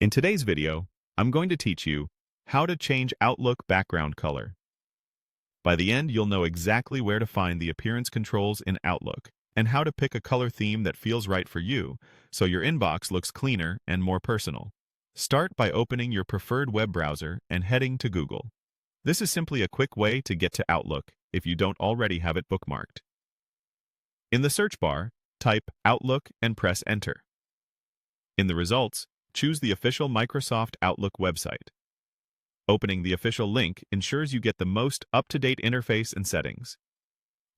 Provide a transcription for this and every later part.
In today's video, I'm going to teach you how to change Outlook background color. By the end, you'll know exactly where to find the appearance controls in Outlook and how to pick a color theme that feels right for you so your inbox looks cleaner and more personal. Start by opening your preferred web browser and heading to Google. This is simply a quick way to get to Outlook if you don't already have it bookmarked. In the search bar, type Outlook and press Enter. In the results, choose the official Microsoft Outlook website. Opening the official link ensures you get the most up-to-date interface and settings.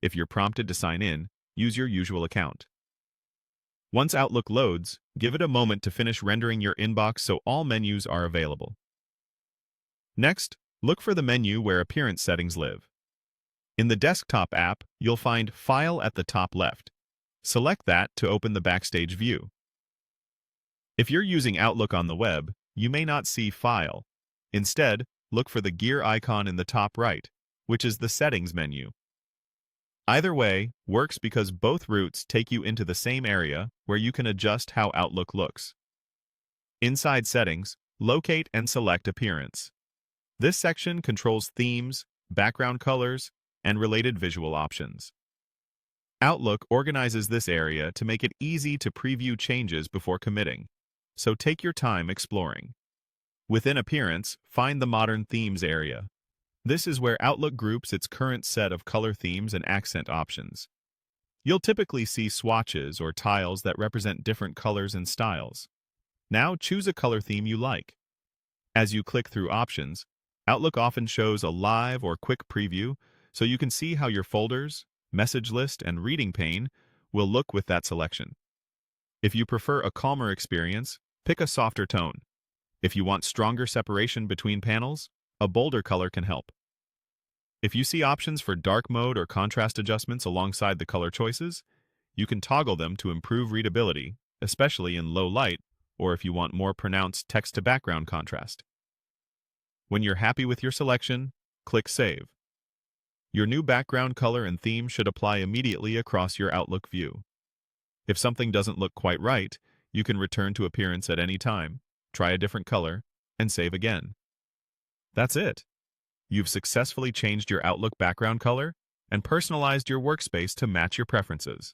If you're prompted to sign in, use your usual account. Once Outlook loads, give it a moment to finish rendering your inbox so all menus are available. Next, look for the menu where appearance settings live. In the desktop app, you'll find File at the top left. Select that to open the Backstage view. If you're using Outlook on the web, you may not see File. Instead, look for the gear icon in the top right, which is the Settings menu. Either way works because both routes take you into the same area where you can adjust how Outlook looks. Inside Settings, locate and select Appearance. This section controls themes, background colors, and related visual options. Outlook organizes this area to make it easy to preview changes before committing, so take your time exploring. Within Appearance, find the Modern Themes area. This is where Outlook groups its current set of color themes and accent options. You'll typically see swatches or tiles that represent different colors and styles. Now choose a color theme you like. As you click through options, Outlook often shows a live or quick preview, so you can see how your folders, message list, and reading pane will look with that selection. If you prefer a calmer experience, pick a softer tone. If you want stronger separation between panels, a bolder color can help. If you see options for dark mode or contrast adjustments alongside the color choices, you can toggle them to improve readability, especially in low light or if you want more pronounced text-to-background contrast. When you're happy with your selection, click Save. Your new background color and theme should apply immediately across your Outlook view. If something doesn't look quite right, you can return to Appearance at any time, try a different color, and save again. That's it. You've successfully changed your Outlook background color and personalized your workspace to match your preferences.